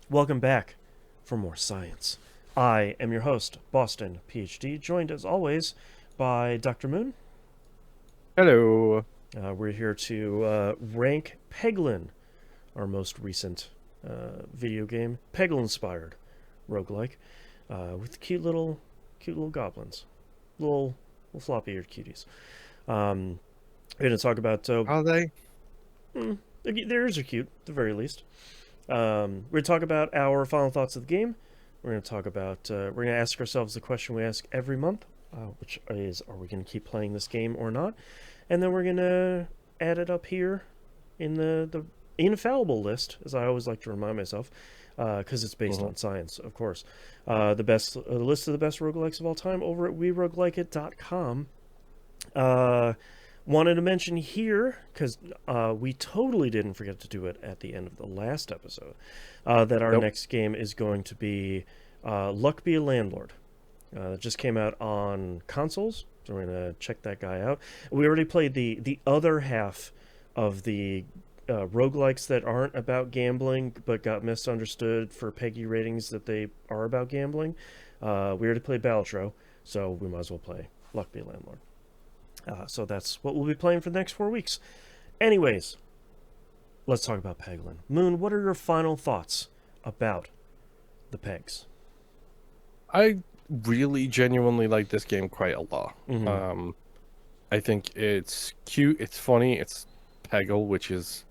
Welcome back for more science. I am your host, Boston, PhD, joined as always by Dr. Moon. Hello. We're here to rank Peglin, our most recent video game, Peglin-inspired roguelike, with cute little goblins, little floppy-eared cuties. We're going to talk about Are they? theirs are cute, at the very least. We're going to talk about our final thoughts of the game. We're going to talk about, we're going to ask ourselves the question we ask every month, which is, are we going to keep playing this game or not? And then we're going to add it up here in the infallible list, as I always like to remind myself, because it's based on science, of course. The list of the best roguelikes of all time over at WeRoguelikeIt.com. Wanted to mention here, because we totally didn't forget to do it at the end of the last episode, that our Nope. next game is going to be Luck Be a Landlord. It just came out on consoles, so we're going to check that guy out. We already played the other half of the roguelikes that aren't about gambling but got misunderstood for PEGI ratings that they are about gambling. We already played Balatro, so we might as well play Luck Be a Landlord. So that's what we'll be playing for the next 4 weeks. Anyways, let's talk about Peglin. Moon, what are your final thoughts about the Pegs? I really genuinely like this game quite a lot. Mm-hmm. I think it's cute, it's funny, it's Peggle, which is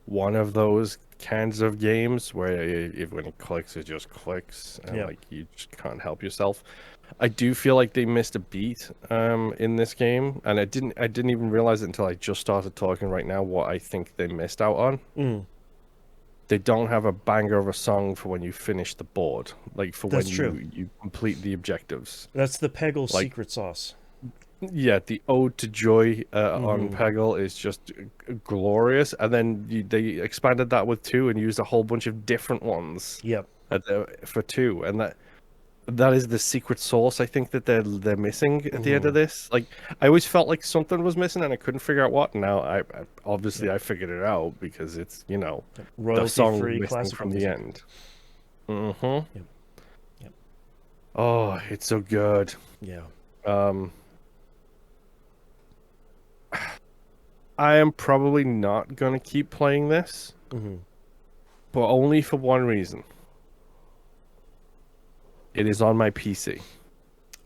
one of those kinds of games where if when it clicks, it just clicks, and Yeah. like you just can't help yourself. I do feel like they missed a beat in this game, and I didn't even realize it until I just started talking right now what I think they missed out on. Mm, They don't have a banger of a song for when you finish the board, like for that's when true. you complete the objectives. That's the Peggle Like, secret sauce. yeah, the ode to joy on Mm-hmm. Peggle is just glorious, and then they expanded that with two and used a whole bunch of different ones Yep. for two, and that is the secret sauce I think that they're missing at the end Mm-hmm. of this. Like, I always felt like something was missing and I couldn't figure out what. Now I obviously Yep. I figured it out because it's Yep. the song Royalty-free missing classical from the music. end. Mm-hmm. Yep. Yep. Oh, it's so good. Yeah. Um, I am probably not gonna keep playing this, Mm-hmm. but only for one reason. It is on my PC,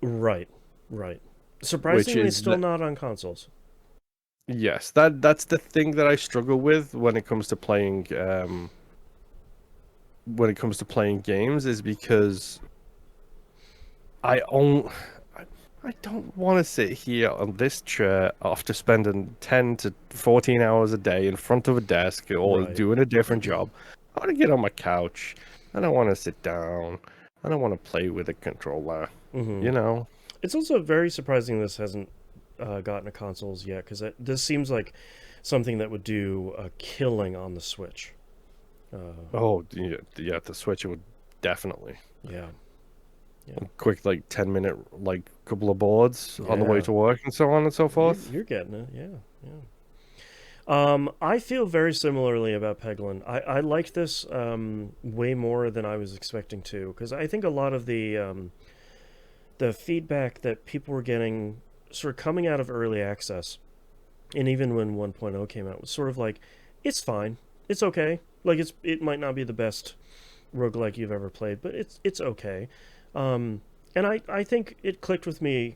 Right. Right. which Surprisingly, is still not on consoles. yes, that's the thing that I struggle with when it comes to playing games is because I own I don't want to sit here on this chair after spending 10 to 14 hours a day in front of a desk or Right. doing a different job. I want to get on my couch. I don't want to sit down. I don't want to play with a controller. Mm-hmm. You know? It's also very surprising this hasn't gotten to consoles yet, because this seems like something that would do a killing on the Switch. Oh, yeah, yeah, the Switch would definitely. Yeah, yeah, A quick, like, 10-minute, like, couple of boards on the way yeah. to work and so on and so You're forth. you're getting it. Yeah, yeah. I feel very similarly about Peglin. I like this way more than I was expecting to, because I think a lot of the feedback that people were getting sort of coming out of early access, and even when 1.0 came out, was sort of like, it's fine, it's okay. Like it might not be the best roguelike you've ever played, but it's okay. And I think it clicked with me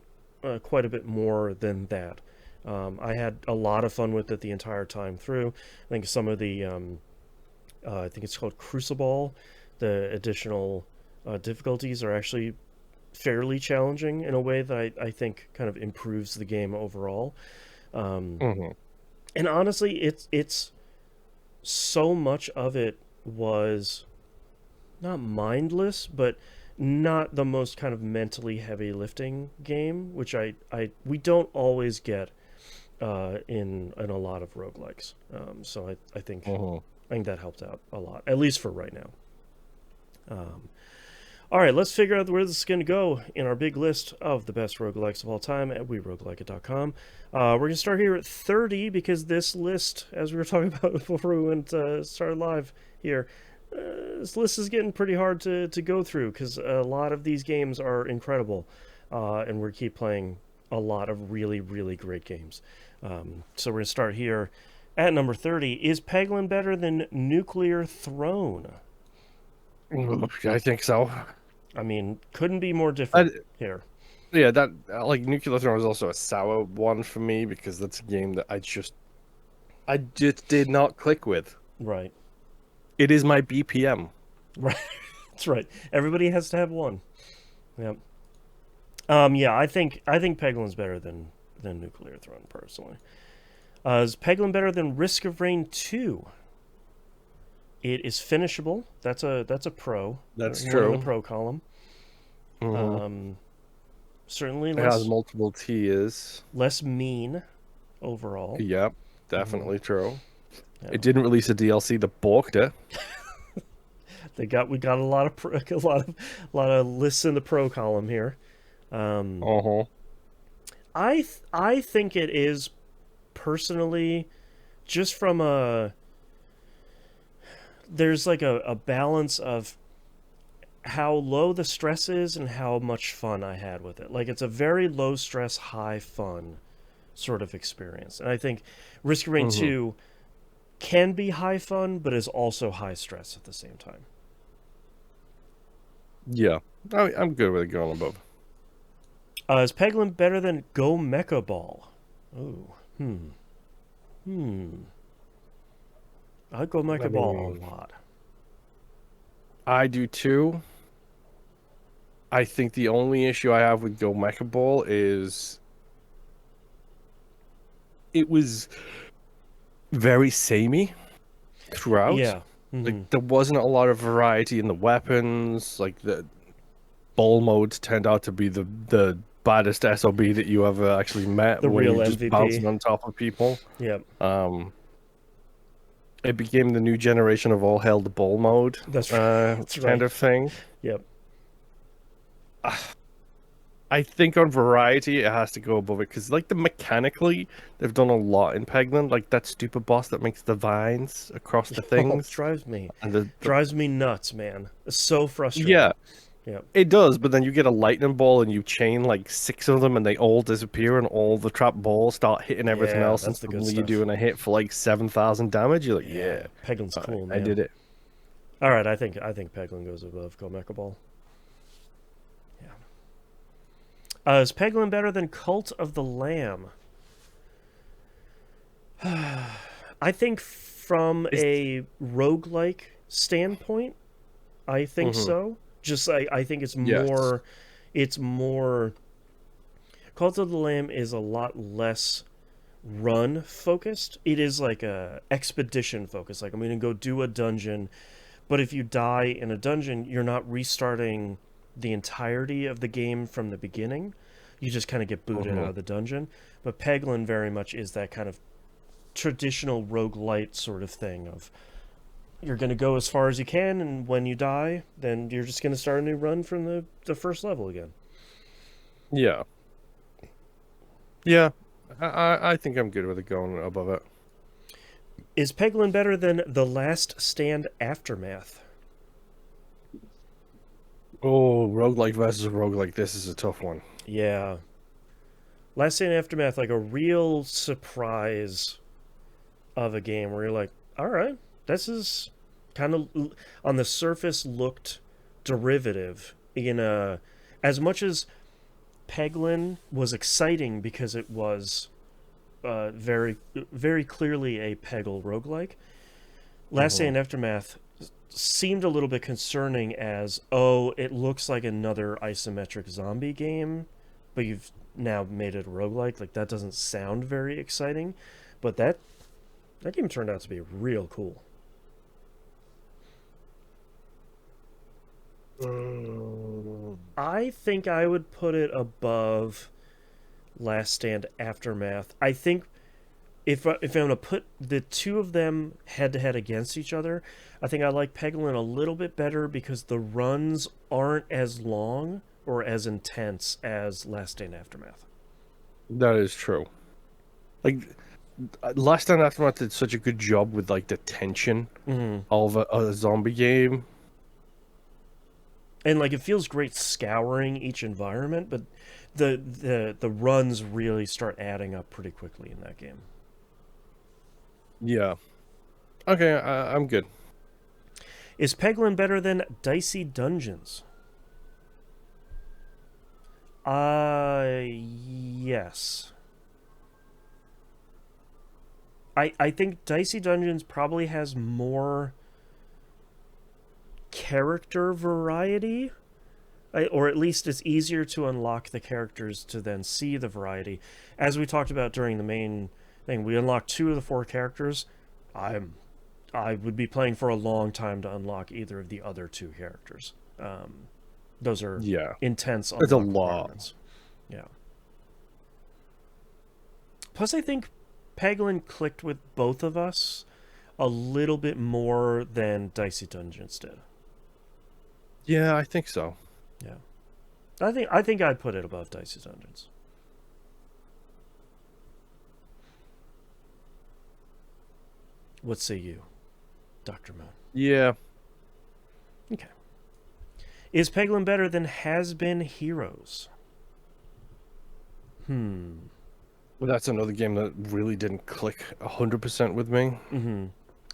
quite a bit more than that. I had a lot of fun with it the entire time through. I think some of the I think it's called Crucible. The additional difficulties are actually fairly challenging in a way that I think kind of improves the game overall. Um, Hmm. and honestly, it's so much of it was not mindless, but not the most kind of mentally heavy lifting game, which we don't always get in a lot of roguelikes. So Hmm. I think that helped out a lot, at least for right now. Um, all right, let's figure out where this is going to go in our big list of the best roguelikes of all time at weroguelikeit.com. We're going to start here at 30 because this list, as we were talking about before we went started live here, this list is getting pretty hard to go through because a lot of these games are incredible, and we keep playing a lot of really, really great games. So we're going to start here at number 30. Is Peglin better than Nuclear Throne? I think so. I mean, couldn't be more I, different here. yeah, that like Nuclear Throne was also a sour one for me because that's a game that I just did not click with. Right. It is my BPM. Right. That's right. Everybody has to have one. Yep. Yeah, I think Peglin's better than Nuclear Throne personally. Is Peglin better than Risk of Rain 2? It is finishable. That's a pro. That's One in true. the pro column. Mhm. Certainly It has multiple tiers. less mean overall. Yep, definitely true. Yeah. It didn't release a DLC that balked it. We got a lot of a lot of lists in the pro column here. Uh-huh. I think it is personally just from there's like a balance of how low the stress is and how much fun I had with it. Like it's a very low stress, high fun sort of experience. And I think Risk of Rain 2 can be high fun, but is also high stress at the same time. Yeah, I'm good with it going above. Is Peglin better than Go Mecha Ball? Oh, I Go Mecha Ball a lot. I do too. I think the only issue I have with Go Mecha Ball is it was very samey throughout. Yeah. Like there wasn't a lot of variety in the weapons. Like the ball modes turned out to be the baddest SOB that you ever actually met. The when real you're just MVP. bouncing on top of people. Yep. It became the new generation of all hail the ball mode. That's right. That's kind of thing. Yep. I think on variety it has to go above it because like mechanically they've done a lot in Peglin. Like that stupid boss that makes the vines across the things. Drives me. And drives me nuts, man. It's so frustrating. Yeah. Yeah. It does, but then you get a lightning ball and you chain like 6 of them and they all disappear and all the trap balls start hitting everything else and that's the good suddenly stuff. you're doing a hit for like 7,000 damage. You're like, yeah. Peglin's cool, man. I did it. All right, I think Peglin goes above Go Mecha Ball. Yeah. Is Peglin better than Cult of the Lamb? I think from a roguelike standpoint, I think so. Just I think it's more it's more Cult of the Lamb is a lot less run focused. It is like a expedition focused. Like I'm going to go do a dungeon, but if you die in a dungeon, you're not restarting the entirety of the game from the beginning. You just kind of get booted out of the dungeon. But Peglin very much is that kind of traditional roguelite sort of thing of you're going to go as far as you can, and when you die, then you're just going to start a new run from the first level again. Yeah. Yeah. I think I'm good with it going above it. Is Peglin better than The Last Stand Aftermath? Oh, roguelike versus roguelike. This is a tough one. Yeah. Last Stand Aftermath, like a real surprise of a game where you're like, all right, this is kind of on the surface looked derivative in a as much as Peglin was exciting because it was very very clearly a Peggle roguelike. Last Stand Aftermath seemed a little bit concerning as it looks like another isometric zombie game, but you've now made it a roguelike. Like that doesn't sound very exciting, but that game turned out to be real cool. I think I would put it above Last Stand Aftermath. I think if I'm going to put the two of them head to head against each other, I think I like Peglin a little bit better because the runs aren't as long or as intense as Last Stand Aftermath. That is true. Like Last Stand Aftermath did such a good job with like the tension Mm-hmm. of a zombie game. And like it feels great scouring each environment, but the runs really start adding up pretty quickly in that game. Yeah. Okay, I'm good. Is Peglin better than Dicey Dungeons? Yes. I think Dicey Dungeons probably has more character variety, or at least it's easier to unlock the characters to then see the variety. As we talked about during the main thing, we unlocked 2 of the 4 characters. I'm I would be playing for a long time to unlock either of the other 2 characters. Those are Yeah, intense it's a unlock lot. requirements. Yeah. Plus, I think Peglin clicked with both of us a little bit more than Dicey Dungeons did. Yeah, I think so. Yeah. I think I'd put it above Dicey Dungeons. What say you, Dr. Moon? Yeah. Okay. Is Peglin better than Has Been Heroes? Well, that's another game that really didn't click 100% with me. Mm-hmm.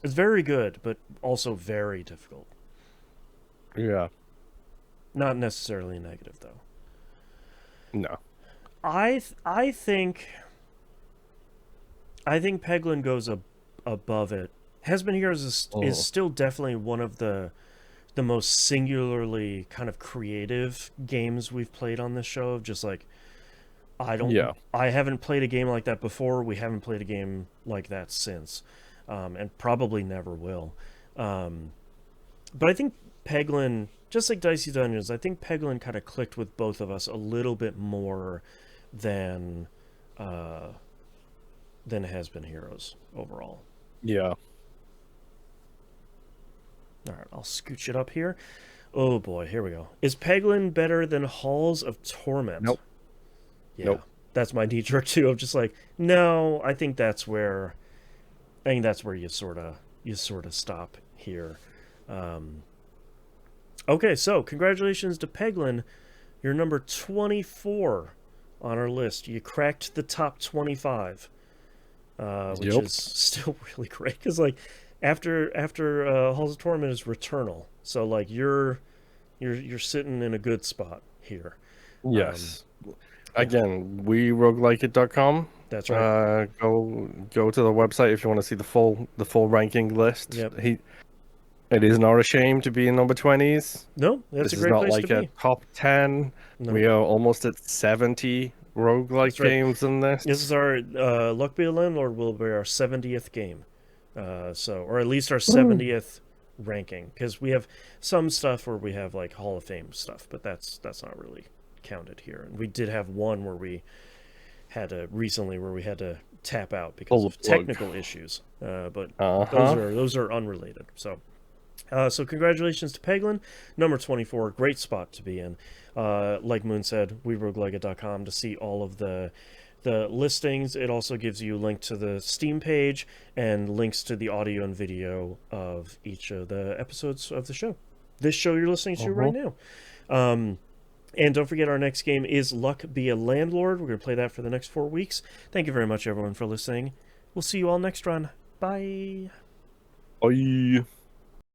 It's very good, but also very difficult. Yeah. Not necessarily negative, though. No. I think Peglin goes above it. Has Been Heroes is Oh. still definitely one of the most singularly kind of creative games we've played on this show. Of just like Yeah. I haven't played a game like that before. We haven't played a game like that since, and probably never will. But I think Peglin, just like Dicey Dungeons, I think Peglin kind of clicked with both of us a little bit more than uh, than Has Been Heroes overall. Yeah. All right, I'll scooch it up here. Oh boy, here we go. Is Peglin better than Halls of Torment? Nope. Yeah, Nope. that's my knee jerk too. Of just like, no, I think that's where you sort of stop here. Um, okay, so congratulations to Peglin. You're number 24 on our list. You cracked the top 25, which Yep. is still really great. Because like after Halls of Torment is Returnal, so like you're sitting in a good spot here. Um, Yes. Again, weroguelikeit.com. that's right. Go to the website if you want to see the full ranking list. Yep. It is not a shame to be in number 20s. No, that's This a is great not place to like a be. top 10. No, We are almost at 70 roguelike that's right. games in this. This is our Luck Be a Landlord will be our 70th game, or at least our Woo. 70th ranking, because we have some stuff where we have like Hall of Fame stuff, but that's not really counted here. And we did have one where we had to tap out because Pull the of plug. technical issues, but Uh-huh. those are unrelated. So congratulations to Peglin, number 24. Great spot to be in. Like Moon said, weroguelikeit.com to see all of the listings. It also gives you a link to the Steam page and links to the audio and video of each of the episodes of the show. This show you're listening to right now. And don't forget, our next game is Luck Be a Landlord. We're going to play that for the next 4 weeks. Thank you very much, everyone, for listening. We'll see you all next run. Bye. Bye.